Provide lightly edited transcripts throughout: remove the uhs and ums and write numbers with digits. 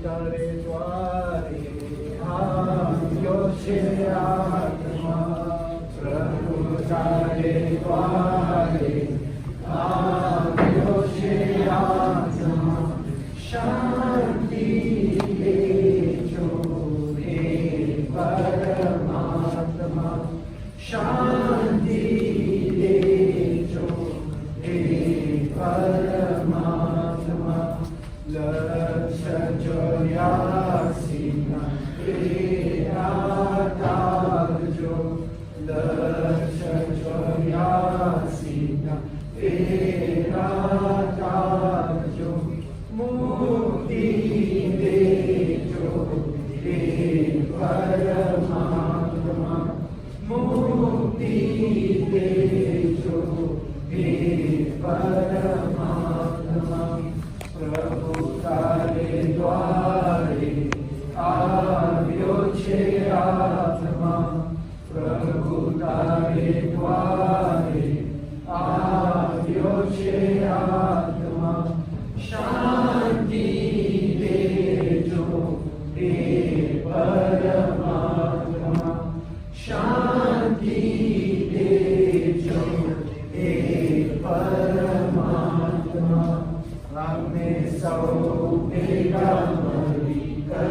Tare Dware Yoshe Atma Prabhu Tare Dware Yoshe Atma Shanti Dejo He Paramatma Shanti Dejo He Paramatma Joyasina Viratarjo Lasha Joyasina Viratarjo Mukti Dejo He Paramatma Mukti Dejo He Paramatma Prabhu Tare Dware Avyoche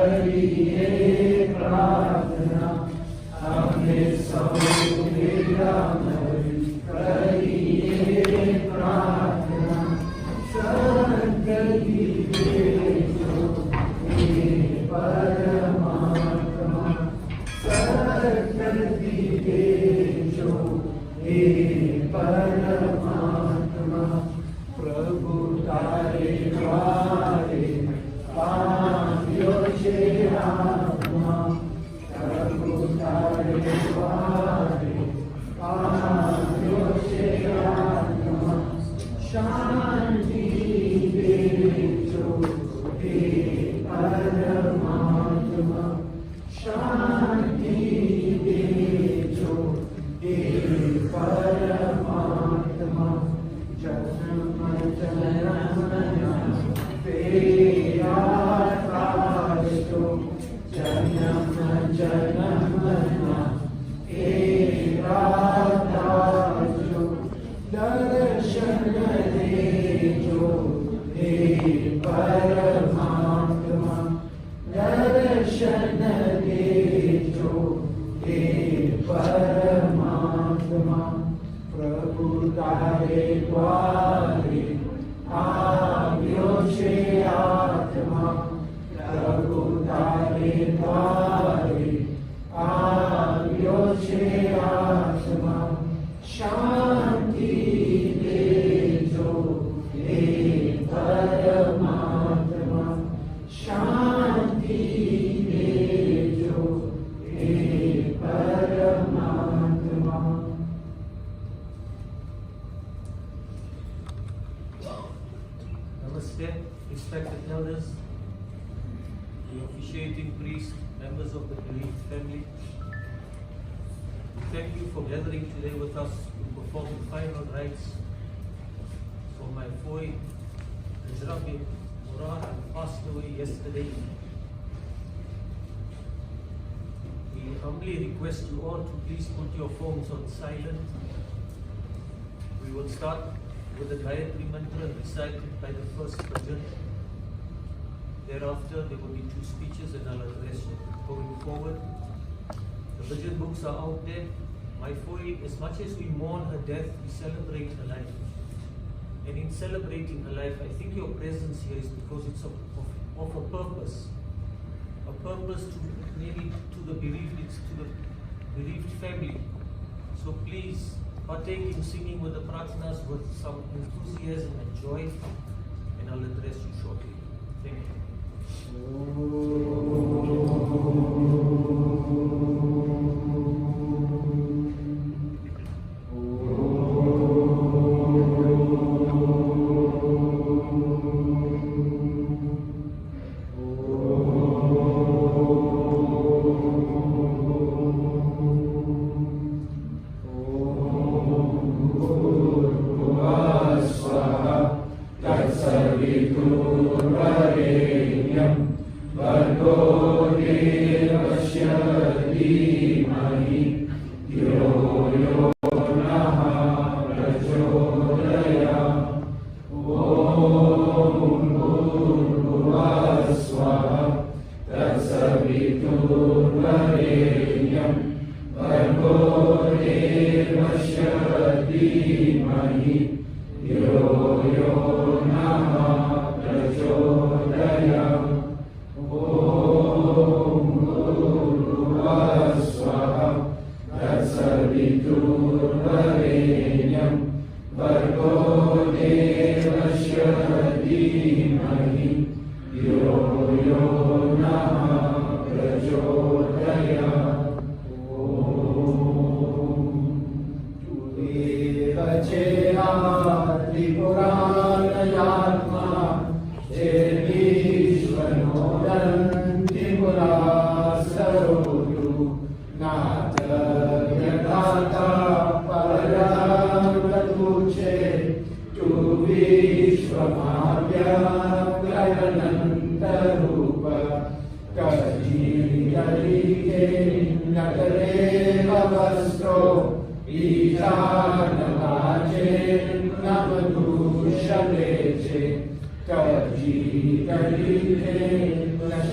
करिए प्रार्थना, हमें सब करिए प्रार्थना, सद्गति भेजो हे परमात्मा, सद्गति भेजो हे परमात्मा। प्रभु तारे द्वारे पाव्यो छे आत्मा, प्रभु तारे द्वारे पाव्यो छे आत्मा, शांति भेजो हे परमात्मा, शांति भेजो हे परमात्मा। जन्म जन्म तेरा ताजो, जन्म जन्म तेरा ताजो, दर्शन देजो हे परमात्मा, दर्शन देजो हे परमात्मा। प्रभु तारे द्वारे आव्यो छे आत्मा, प्रभु तारे द्वारे आव्यो छे आत्मा, शांति देजो हे परमात्मा, शांति देजो हे परमात्मा। Namaste, respected elders, the officiating priest, members of the bereaved family. We thank you for gathering today with us to perform the final rites for my boy, Gajraben Morar, who passed away yesterday. We humbly request you all to please put your phones on silent. We will start with the Gayatri mantra recited by the first bhajan. Thereafter, there will be 2 speeches and I'll address you. Going forward, the bhajan books are out there. My foil, as much as we mourn her death, we celebrate her life. And in celebrating her life, I think your presence here is because it's of a purpose. A purpose to maybe to the bereaved family. So please, partake in singing with the prarthanas with some enthusiasm and joy, and I'll address you shortly. Thank you.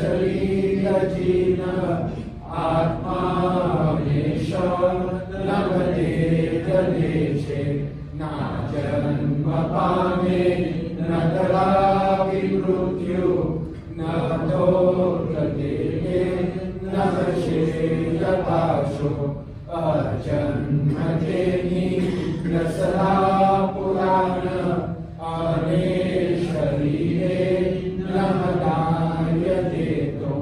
Kajji दीन आत्मा हमेश नवते जले छे ना जन्म पामे न तरावी मृत्यु न तो प्रदेहे न शेष पाशो अजन्म देनी न सदा पुराण अने शरीरे न मदायते तो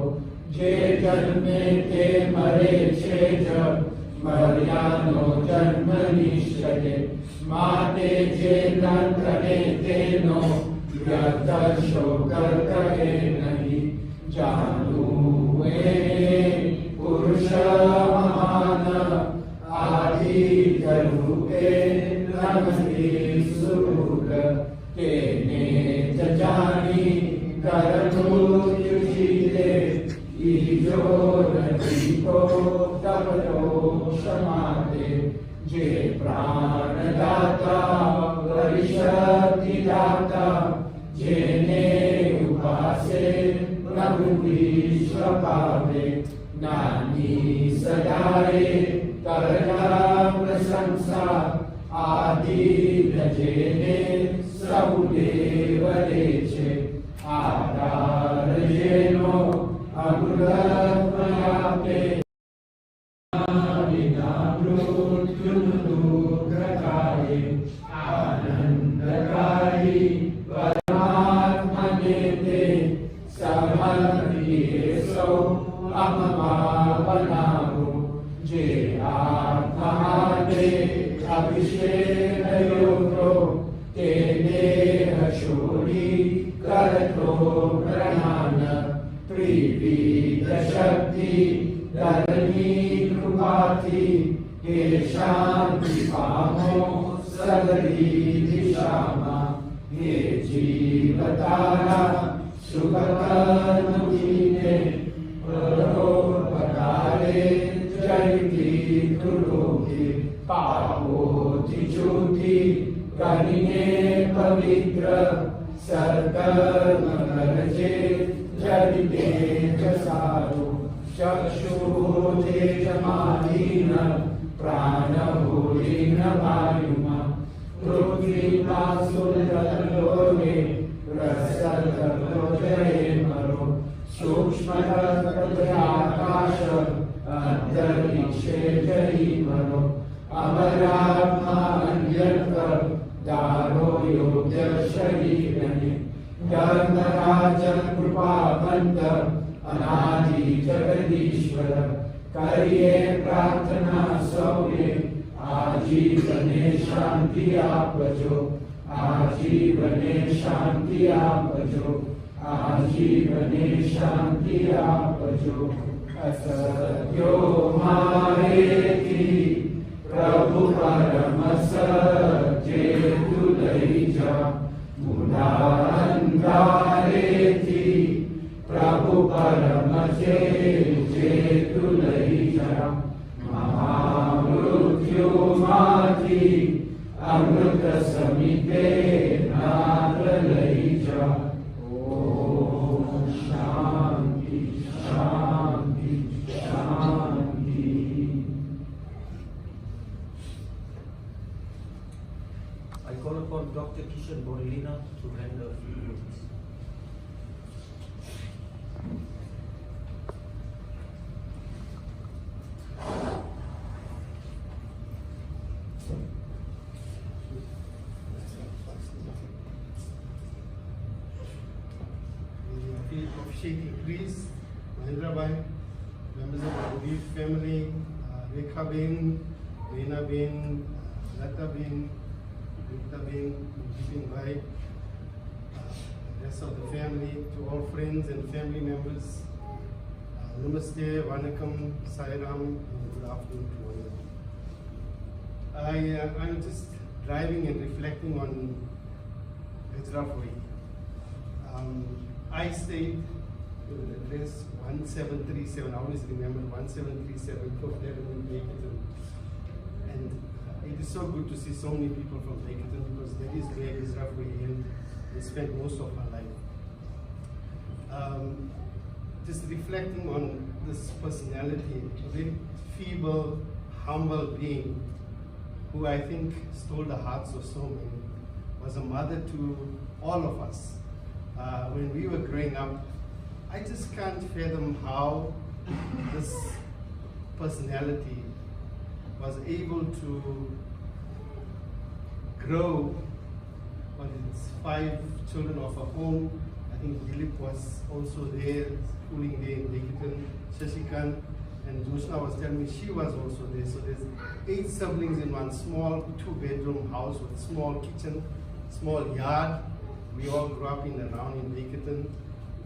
जे जन्मे ते मरे छे जब मर्यानो जन्म निश्चये माते जे नरकने तेनो व्यर्थ शोक करे नहीं जानू पुरुष महान आदि रूपे नमस्ते सुरुग तेने जानी करते ईजो नदी को तपलो समाते जे प्राण दाता परिशक्ति दाता जेने उपासे प्रभु विश्व पावे नानी सदाए करना प्रशंसा आदि जेने सब देव दे छे आधार जेनो अमृत आपे विना मृत्यु दुःख काये आनंदकारी परमात्मा देते समर्पिए सो अम्मा बनाओ जे आत्मा दे अभिषेक योगो तेने हशोरी करतो प्रणान त्रिविध शक्ति धरणी कृपाथी हे शांति पामो सगरी दिशामा हे जीवतारा सुख कर्म कीने परोपकारे चरिती तुलोकी पापोति चूती करिने पवित्र सत्कर्म करजे चरिते जसारो चक्षुजे जमालीन प्राणभूलीन वायुमा पृथ्वी पासुलोने रसलोचये मरो सूक्ष्म आकाश अंतरिक्षे जयी मरो अमरात्मा अन्यत्र दारो योग्य शरीरने धर्मराज कृपावंत अनादि जगदीश्वर करिए प्रार्थना सौने आजीवने शांति आपजो आजीवने शांति आपजो आजीवने शांति आपजो असत्यो मारे की प्रभु परम सजे तू लई जा मुरारे थी प्रभु परम जे तू लई जा महामृत्यु माथी अमृत समीपे नाथ लई जा ओम शांति शांति शांति. I call upon Dr. Kishan to render a few words. The officiating priest, Mahendrabhai, members of the bereaved family, Rekha Ben, Reena Ben, Lata Ben, Rita Ben, Jiten Bhai, the rest of the family, to all friends and family members, Namaste, Vanakkam, Sairam, and good afternoon to all of you. I'm just driving and reflecting on Gajraben. I stayed in the address 1737, I always remember 1737 Gajraben Godavuani. And it is so good to see so many people from Gajraben because that is where Gajraben and we spent most of our life. just reflecting on this personality, a very feeble, humble being who I think stole the hearts of so many, was a mother to all of us. When we were growing up, I just can't fathom how this personality was able to grow on its 5 children of her own. I think Dilip was also there, schooling there in Bekitan. Shashikan and Joshna was telling me she was also there. So there's 8 siblings in one small 2-bedroom house with small kitchen, small yard. We all grew up in around in Bekitan.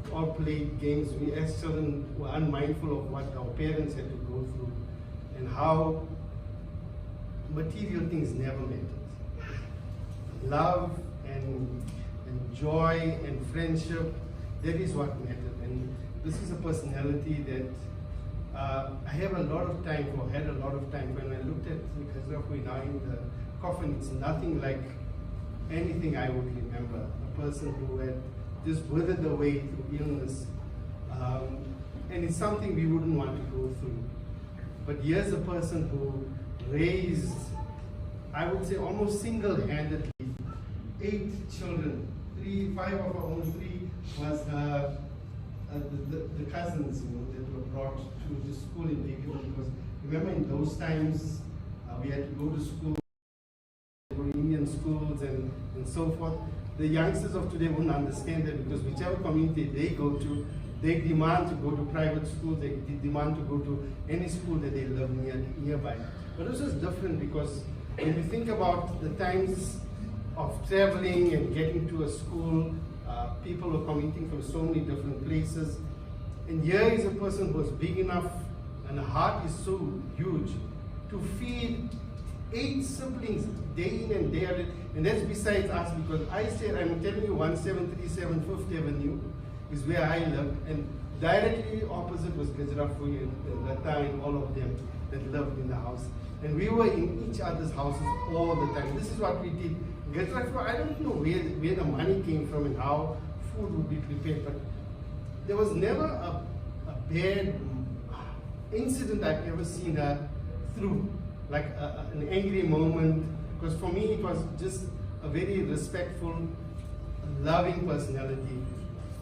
We all played games. We as children were unmindful of what our parents had to go through and how material things never mattered. Love and joy and friendship, that is what mattered. And this is a personality that I have a lot of time for, had a lot of time. When I looked at Gajraben now in the coffin, it's nothing like anything I would remember. A person who had just withered away through illness. And it's something we wouldn't want to go through. But here's a person who raised, I would say almost single-handedly, 8 children. 5 of her own, 3 was the cousins, that were brought to the school in Bekitan. Because remember, in those times, we had to go to school, go to Indian schools and so forth. The youngsters of today wouldn't understand that, because whichever community they go to, they demand to go to private schools, they demand to go to any school that they live nearby. But this is different, because when you think about the times of traveling and getting to a school, people were commuting from so many different places. And here is a person who was big enough and her heart is so huge to feed 8 siblings day in and day out. And that's besides us, because I said, I'm telling you, 1737 5th Avenue is where I live, and directly opposite was Gajraben and Lata and all of them that lived in the house. And we were in each other's houses all the time. This is what we did. Gajraben, I don't know where the money came from and how food would be prepared, but there was never a bad incident I've ever seen her through, like an angry moment. Because for me, it was just a very respectful, loving personality.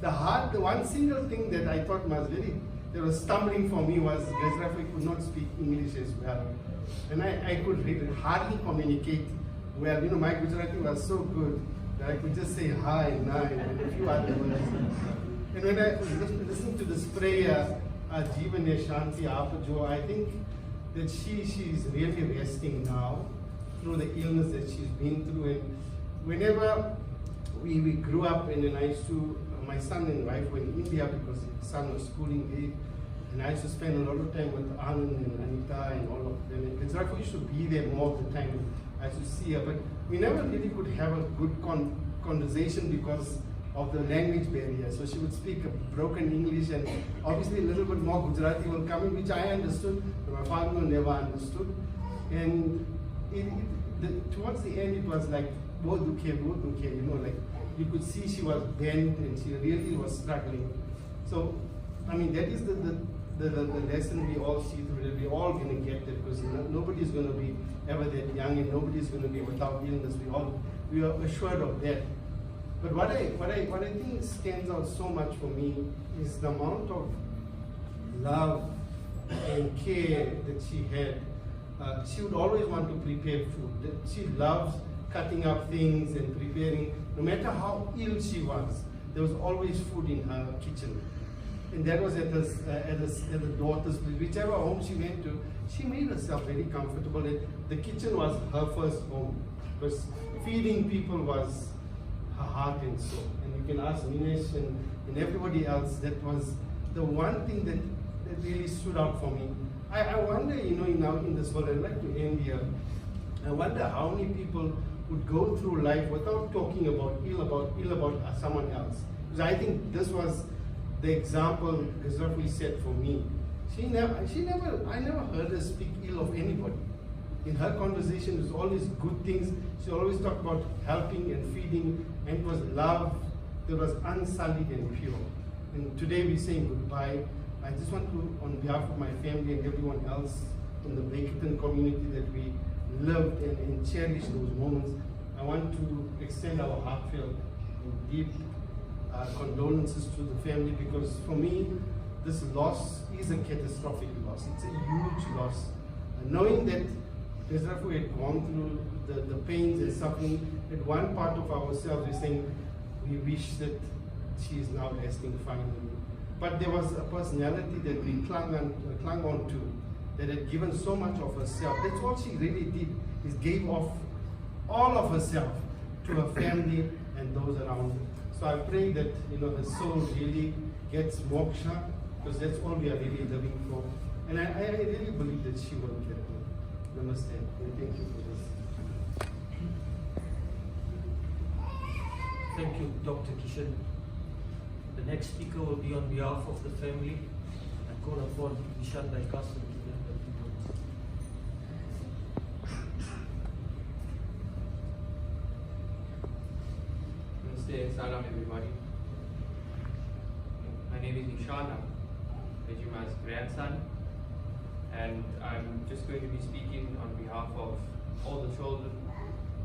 The one single thing that I thought that was stumbling for me was Gajraben could not speak English as well. And I could hardly communicate well. My Gujarati was so good that I could just say hi, nai, and a few other words. And when I was listening to this prayer, Jeevane Shanti Apajo, I think that she's really resting now through the illness that she's been through. And whenever we grew up, and then I used to, my son and wife were in India because his son was schooling there. And I used to spend a lot of time with Anand and Anita and all of them. And Gajraben used to be there more of the time. I used to see her, but we never really could have a good conversation because of the language barrier. So she would speak a broken English, and obviously a little bit more Gujarati will come in, which I understood, but my father never understood. And towards the end, it was like, both okay, like you could see she was bent and she really was struggling. So, I mean, that is the lesson we all see through, that we're all going to get that, because nobody's going to be ever that young, and nobody's going to be without illness. We are assured of that. But what I think stands out so much for me is the amount of love and care that she had. She would always want to prepare food. She loves cutting up things and preparing. No matter how ill she was, there was always food in her kitchen. And that was at the daughter's place. Whichever home she went to, she made herself very comfortable. And the kitchen was her first home, because feeding people was her heart and soul. And you can ask Ninesh and everybody else, that was the one thing that really stood out for me. I wonder, now in this world, I'd like to end here. I wonder how many people would go through life without talking about ill about someone else. Because I think this was the example Gajraben set for me. I never heard her speak ill of anybody. In her conversation, it was always good things. She always talked about helping and feeding, and it was love that was unsullied and pure. And today we're saying goodbye. I just want to, on behalf of my family and everyone else in the Bakerton community that we loved and cherished those moments, I want to extend our heartfelt and deep condolences to the family, because for me, this loss is a catastrophic loss. It's a huge loss. And knowing that Gajraben had gone through the pains and suffering, at one part of ourselves we're saying, we wish that she is now resting finally. But there was a personality that we clung on to, that had given so much of herself. That's what she really did, is gave off all of herself to her family and those around her. So I pray that her soul really gets moksha, because that's all we are really living for. And I really believe that she will get there. Namaste, and thank you for this. Thank you, Dr. Kishan. The next speaker will be on behalf of the family. I call upon Kishan by custom to give the people. Namaste, salam everybody. My name is Kishan, I'm Gajima's grandson, and I'm just going to be speaking on behalf of all the children,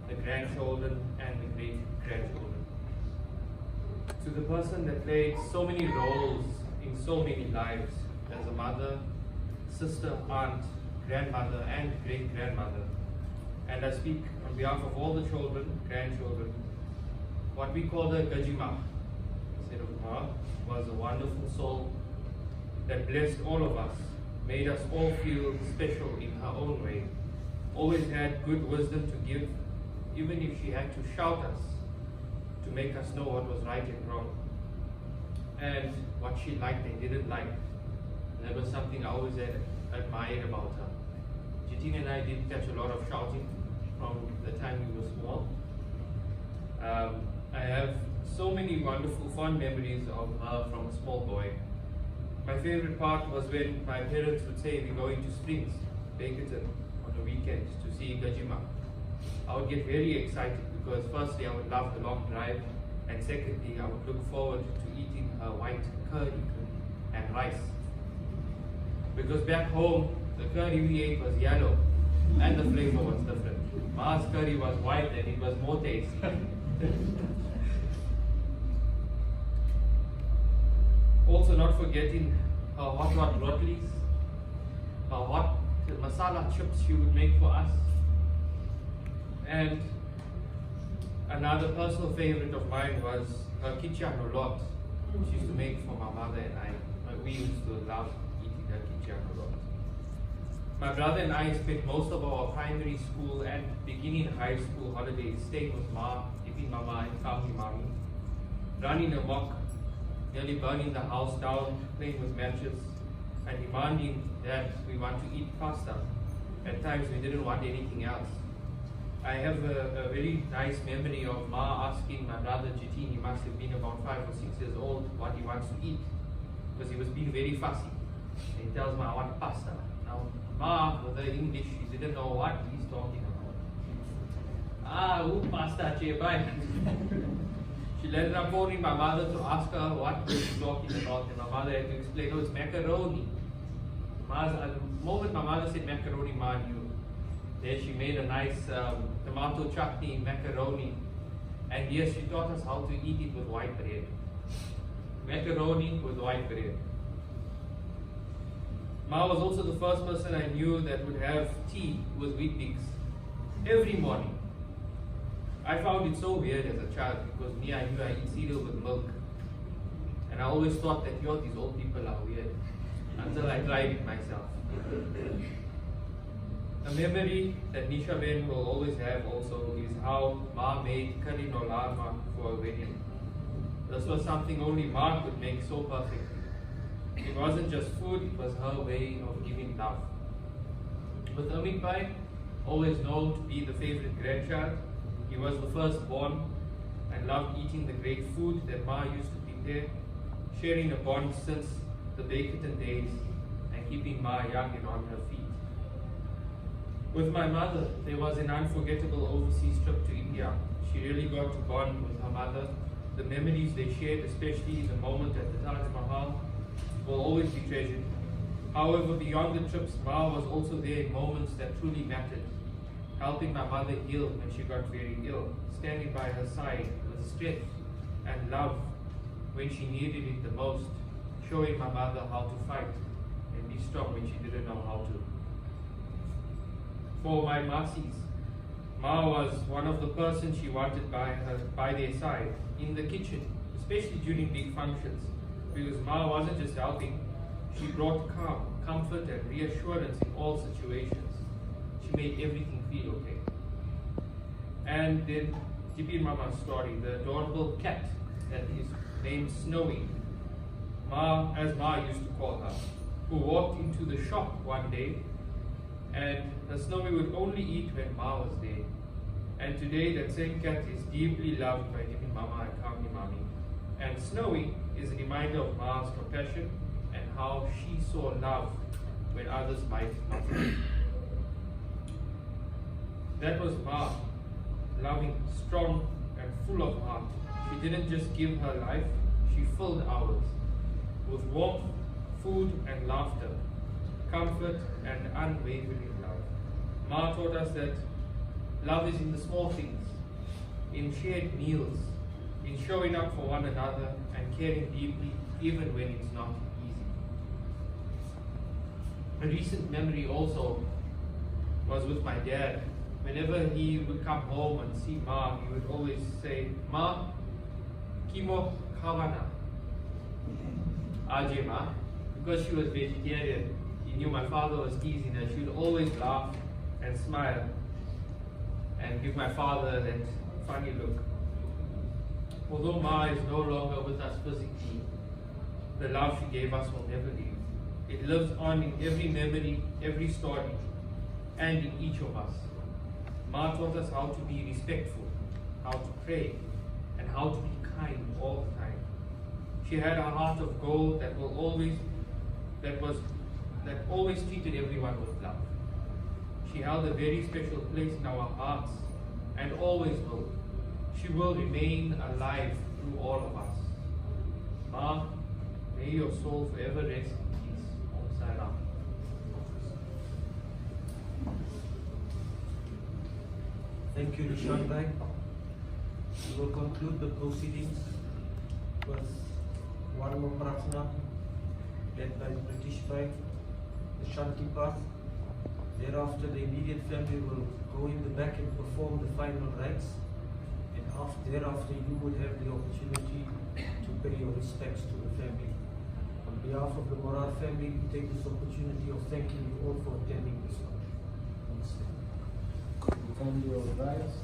the grandchildren, and the great-grandchildren. To the person that played so many roles in so many lives, as a mother, sister, aunt, grandmother, and great-grandmother, and I speak on behalf of all the children, grandchildren, what we call the Gajima, instead of Ma, was a wonderful soul that blessed all of us, made us all feel special in her own way, always had good wisdom to give, even if she had to shout us to make us know what was right and wrong, and what she liked and didn't like. That was something I always admired about her. Jitin and I did catch a lot of shouting from the time we were small. I have so many wonderful, fond memories of her from a small boy. My favorite part was when my parents would say we're going to Springs, Bakerton, on the weekends to see Gajima. I would get very excited because firstly I would love the long drive, and secondly I would look forward to eating her white curry and rice. Because back home, the curry we ate was yellow and the flavor was different. Ma's curry was white and it was more tasty. Also not forgetting her hot rotis, her hot masala chips she would make for us. And another personal favorite of mine was her Kishan a lot. She used to make for my mother and I. We used to love eating her Kishan a lot. My brother and I spent most of our primary school and beginning high school holidays staying with Ma, Tipping Mama and Family Mommy, running amok, nearly burning the house down, playing with matches, and demanding that we want to eat pasta. At times we didn't want anything else. I have a very nice memory of Ma asking my brother Jitin, he must have been about 5 or 6 years old, what he wants to eat, because he was being very fussy. And he tells me, I want pasta. Now, Ma, with her English, she didn't know what he's talking about. Who pasta, che, bye. She ended up phoning my mother to ask her what he was talking about, and my mother had to explain, oh, it's macaroni. The moment my mother said macaroni, Ma knew. There she made a nice tomato chutney, macaroni, and yes, she taught us how to eat it with white bread. Macaroni with white bread. Ma was also the first person I knew that would have tea with wheat bix every morning. I found it so weird as a child because me, I knew I eat cereal with milk. And I always thought that these old people are weird until I tried it myself. A memory that Nisha Ben will always have also is how Ma made curry no lama for a wedding. This was something only Ma could make so perfectly. It wasn't just food, it was her way of giving love. With Amit Bhai, always known to be the favorite grandchild, he was the firstborn and loved eating the great food that Ma used to prepare, sharing a bond since the Bakerton days and keeping Ma young and on her feet. With my mother, there was an unforgettable overseas trip to India. She really got to bond with her mother the memories they shared, especially the moment at the Taj Mahal, will always be treasured. However, beyond the trips, Ma was also there in moments that truly mattered, helping my mother heal when she got very ill, standing by her side with strength and love when she needed it the most, showing my mother how to fight and be strong when she didn't know how to. For my Masis, Ma was one of the persons she wanted by their side in the kitchen, especially during big functions, because Ma wasn't just helping, she brought calm, comfort and reassurance in all situations. She made everything feel okay. And then Tipi Mama's story, the adorable cat that is named Snowy, Ma, as Ma used to call her, who walked into the shop one day, and the Snowy would only eat when Ma was there. And today that same cat is deeply loved by Tipi Mama and Kami Mami. And Snowy is a reminder of Ma's compassion and how she saw love when others might not. That was Ma, loving, strong and full of heart. She didn't just give her life, she filled ours with warmth, food and laughter, comfort and unwavering love. Ma taught us that love is in the small things, in shared meals, in showing up for one another and caring deeply even when it's not easy. A recent memory also was with my dad. Whenever he would come home and see Ma, he would always say, Ma, kimo kawana. Aje Ma. Because she was vegetarian, he knew my father was teasing her. She would always laugh and smile and give my father that funny look. Although Ma is no longer with us physically, the love she gave us will never leave. It lives on in every memory, every story, and in each of us. Ma taught us how to be respectful, how to pray, and how to be kind all the time. She had a heart of gold that always treated everyone with love. She held a very special place in our hearts and always will. She will remain alive through all of us. Ma, may your soul forever rest in peace. Om Sai Ram. Thank you, Kishan Bhai. We will conclude the proceedings with one more prarthana led by British Bhai, the Shanti Path. Thereafter, the immediate family will go in the back and perform the final rites. And thereafter, you would have the opportunity to pay your respects to the family. On behalf of the Morar family, we take this opportunity of thanking you all for attending this function. Become your rights.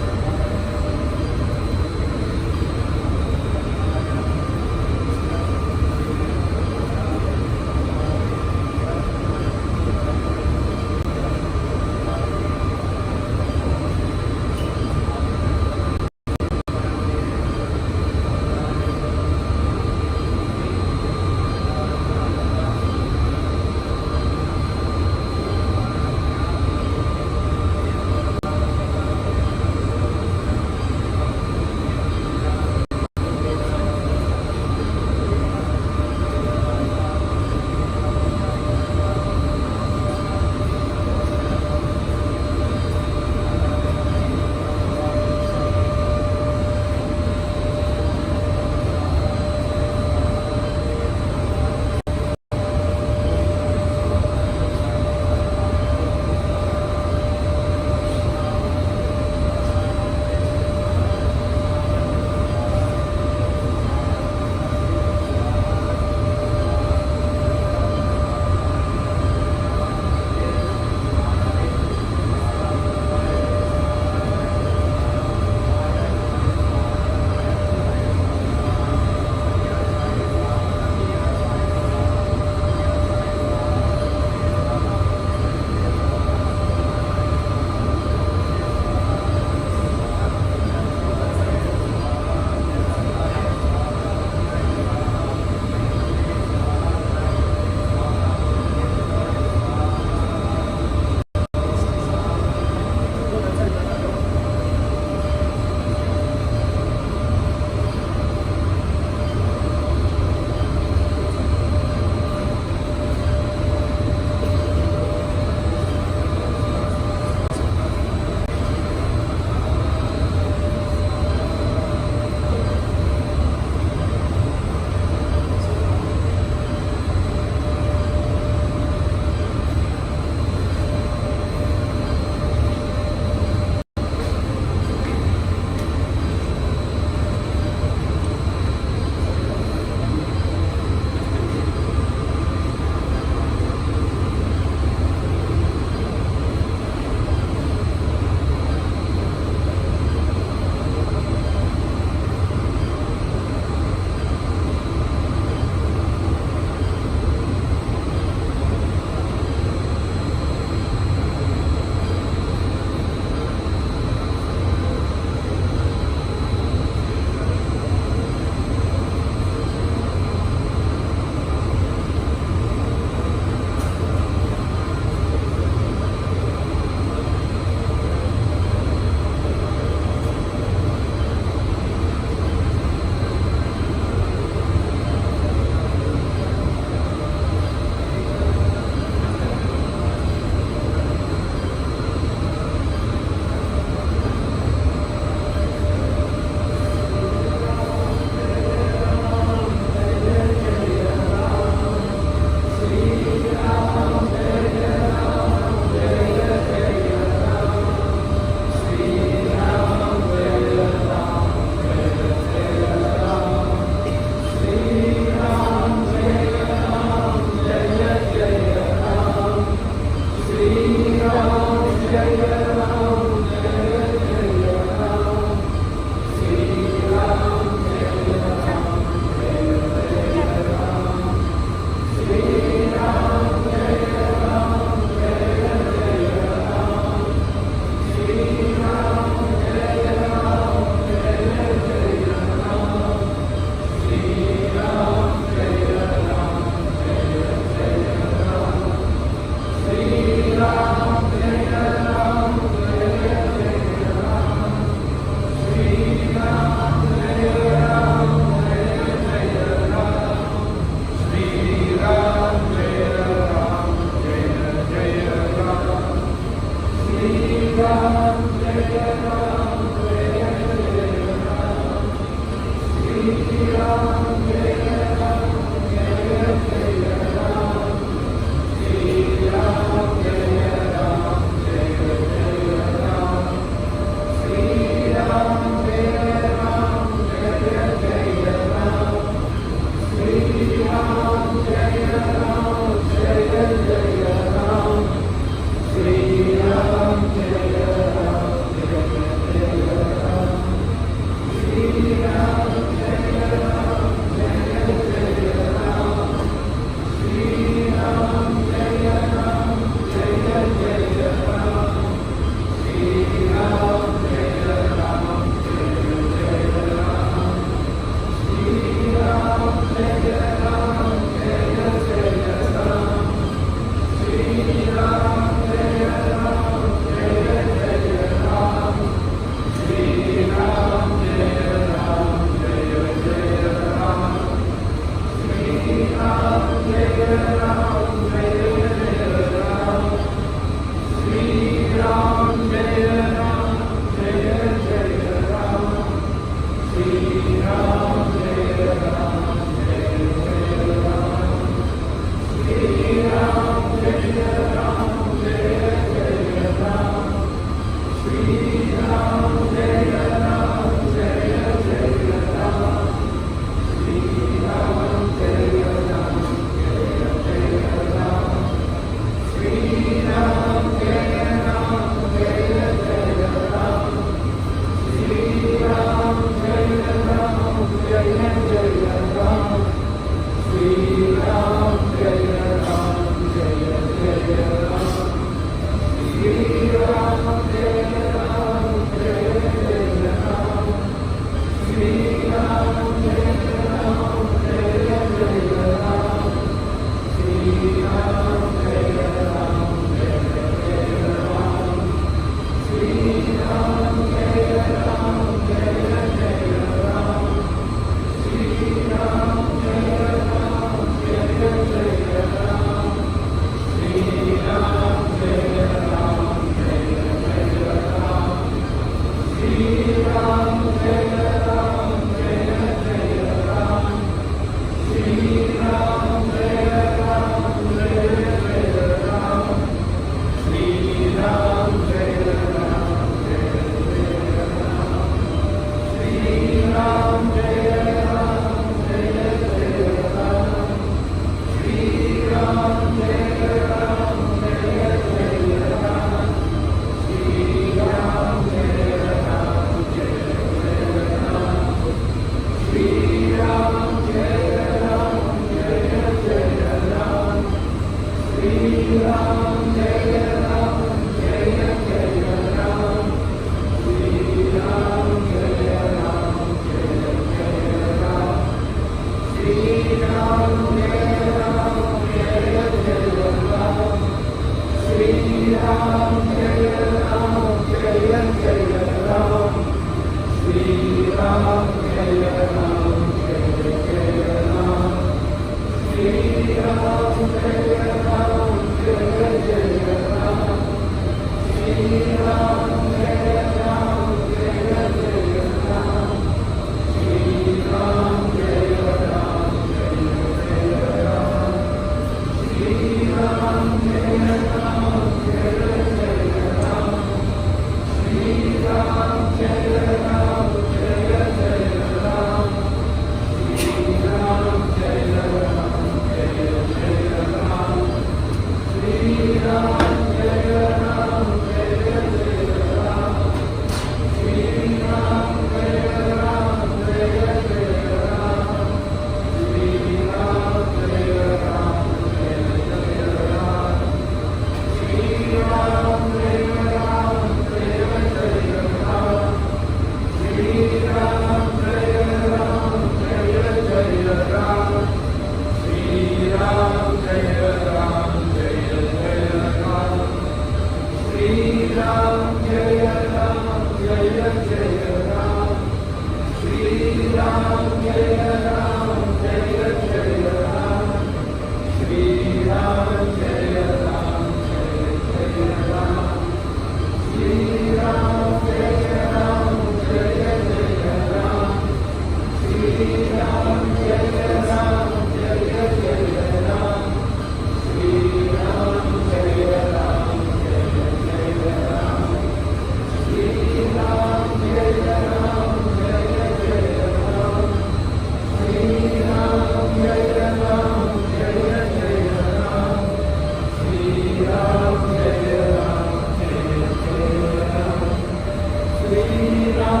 Shri Ram.